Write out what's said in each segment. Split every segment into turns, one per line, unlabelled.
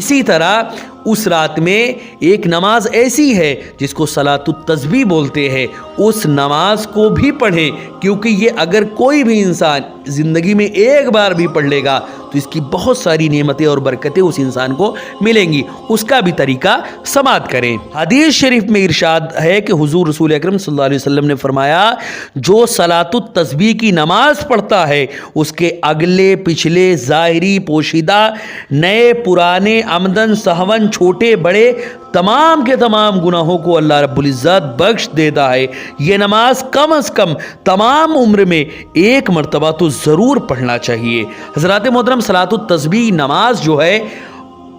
اسی طرح اس رات میں ایک نماز ایسی ہے جس کو صلاۃ التسبیح بولتے ہیں، اس نماز کو بھی پڑھیں، کیونکہ یہ اگر کوئی بھی انسان زندگی میں ایک بار بھی پڑھ لے گا تو اس کی بہت ساری نعمتیں اور برکتیں اس انسان کو ملیں گی۔ اس کا بھی طریقہ سماعت کریں۔ حدیث شریف میں ارشاد ہے کہ حضور رسول اکرم صلی اللہ علیہ وسلم نے فرمایا، جو صلاۃ التسبیح کی نماز پڑھتا ہے اس کے اگلے پچھلے ظاہری پوشیدہ نئے پرانے عمدن سہون چھوٹے بڑے تمام کے تمام گناہوں کو اللہ رب العزت بخش دیتا ہے۔ یہ نماز کم از کم تمام عمر میں ایک مرتبہ تو ضرور پڑھنا چاہیے۔ حضرات محترم، صلاۃ التسبیح نماز جو ہے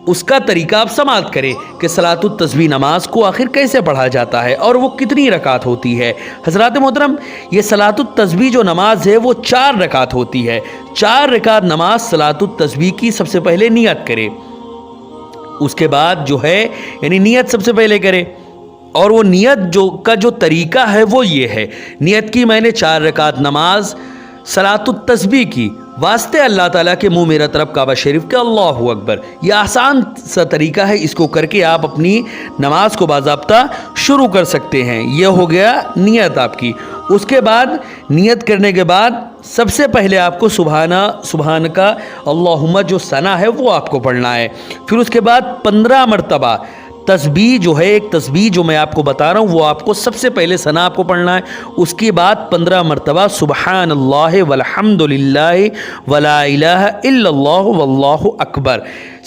اس کا طریقہ آپ سماعت کریں کہ صلاۃ التسبیح نماز کو آخر کیسے پڑھا جاتا ہے اور وہ کتنی رکعت ہوتی ہے۔ حضرات محترم، یہ صلاۃ التسبیح جو نماز ہے وہ 4 رکعت ہوتی ہے۔ 4 رکعت نماز صلاۃ التسبیح کی سب سے پہلے نیت کرے، اس کے بعد جو ہے یعنی نیت سب سے پہلے کرے، اور وہ نیت کا جو طریقہ ہے وہ یہ ہے، نیت کی میں نے 4 رکعت نماز صلاۃ التسبیح کی واسطے اللہ تعالیٰ کے منہ میرا طرف کعبہ شریف کے اللہ اکبر۔ یہ آسان سا طریقہ ہے، اس کو کر کے آپ اپنی نماز کو باضابطہ شروع کر سکتے ہیں۔ یہ ہو گیا نیت آپ کی۔ اس کے بعد نیت کرنے کے بعد سب سے پہلے آپ کو سبحان کا اللہم جو ثنا ہے وہ آپ کو پڑھنا ہے۔ پھر اس کے بعد 15 مرتبہ تسبیح جو ہے، ایک تسبیح جو میں آپ کو بتا رہا ہوں وہ آپ کو سب سے پہلے ثنا آپ کو پڑھنا ہے۔ اس کے بعد 15 مرتبہ سبحان اللہ والحمد للہ ولا الہ الا اللہ واللہ اکبر،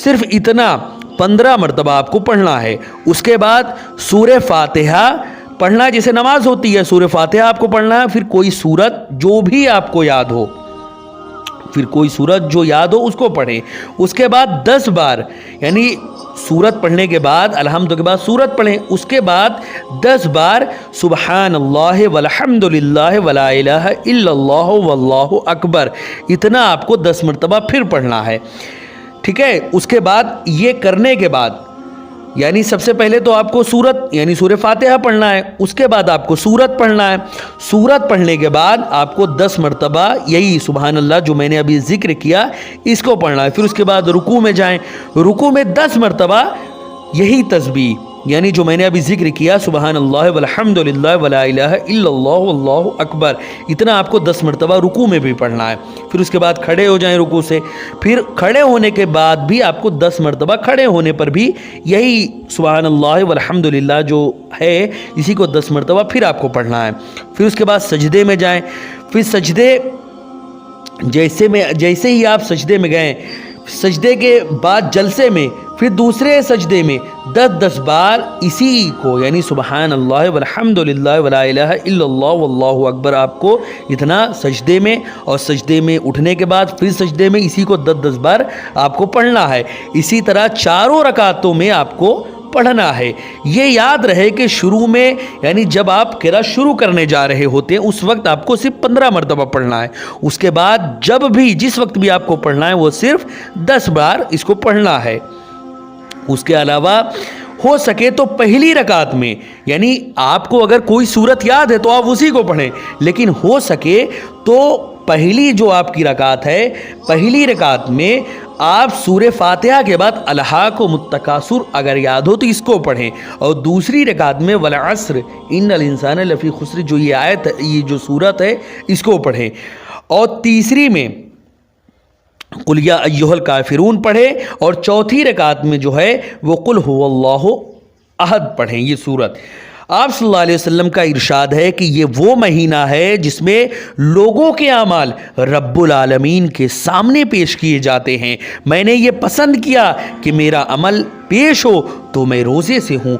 صرف اتنا 15 مرتبہ آپ کو پڑھنا ہے۔ اس کے بعد سورہ فاتحہ پڑھنا ہے، جیسے نماز ہوتی ہے سورہ فاتحہ آپ کو پڑھنا ہے۔ پھر کوئی سورت جو بھی آپ کو یاد ہو، اس کو پڑھیں۔ اس کے بعد 10 بار یعنی سورت پڑھنے کے بعد الحمد کے بعد سورت پڑھیں، اس کے بعد 10 بار سبحان اللہ والحمد للہ ولا الہ الا اللہ واللہ اکبر، اتنا آپ کو 10 مرتبہ پھر پڑھنا ہے۔ ٹھیک ہے، اس کے بعد یہ کرنے کے بعد یعنی سب سے پہلے تو آپ کو سورت یعنی سورہ فاتحہ پڑھنا ہے، اس کے بعد آپ کو سورت پڑھنا ہے۔ سورت پڑھنے کے بعد آپ کو 10 مرتبہ یہی سبحان اللہ جو میں نے ابھی ذکر کیا اس کو پڑھنا ہے۔ پھر اس کے بعد رکوع میں جائیں، رکوع میں 10 مرتبہ یہی تسبیح یعنی جو میں نے ابھی ذکر کیا سبحان اللہ والحمد للہ ولا الہ الا اللہ واللہ اکبر، اتنا آپ کو 10 مرتبہ رکوع میں بھی پڑھنا ہے۔ پھر اس کے بعد کھڑے ہو جائیں رکوع سے، پھر کھڑے ہونے کے بعد بھی آپ کو 10 مرتبہ کھڑے ہونے پر بھی یہی سبحان اللہ والحمد للہ جو ہے اسی کو 10 مرتبہ پھر آپ کو پڑھنا ہے۔ پھر اس کے بعد سجدے میں جائیں، پھر سجدے جیسے ہی آپ سجدے میں گئے، سجدے کے بعد جلسے میں پھر دوسرے سجدے میں 10 بار اسی کو یعنی سبحان اللہ والحمد للہ ولا الہ الا اللہ واللہ اکبر آپ کو اتنا سجدے میں، اور سجدے میں اٹھنے کے بعد پھر سجدے میں اسی کو 10 بار آپ کو پڑھنا ہے۔ اسی طرح 4 رکعتوں میں آپ کو پڑھنا ہے۔ یہ یاد رہے کہ شروع میں یعنی جب آپ قرأت شروع کرنے جا رہے ہوتے ہیں اس وقت آپ کو صرف 15 مرتبہ پڑھنا ہے، اس کے بعد جس وقت بھی آپ کو پڑھنا ہے وہ صرف 10 بار اس کو پڑھنا ہے۔ اس کے علاوہ ہو سکے تو پہلی رکعت میں یعنی آپ کو اگر کوئی سورت یاد ہے تو آپ اسی کو پڑھیں، لیکن ہو سکے تو پہلی جو آپ کی رکعت ہے پہلی رکعت میں آپ سورہ فاتحہ کے بعد الہاکم التکاثر اگر یاد ہو تو اس کو پڑھیں، اور دوسری رکعت میں والعصر ان الانسان لفی خسر جو یہ آیت یہ جو سورت ہے اس کو پڑھیں، اور تیسری میں قل یا ایھا الکافرون پڑھیں، اور چوتھی رکعت میں جو ہے وہ قل ھو اللہ احد پڑھیں۔ یہ سورت آپ صلی اللہ علیہ وسلم کا ارشاد ہے کہ یہ وہ مہینہ ہے جس میں لوگوں کے اعمال رب العالمین کے سامنے پیش کیے جاتے ہیں۔ میں نے یہ پسند کیا کہ میرا عمل پیش ہو تو میں روزے سے ہوں،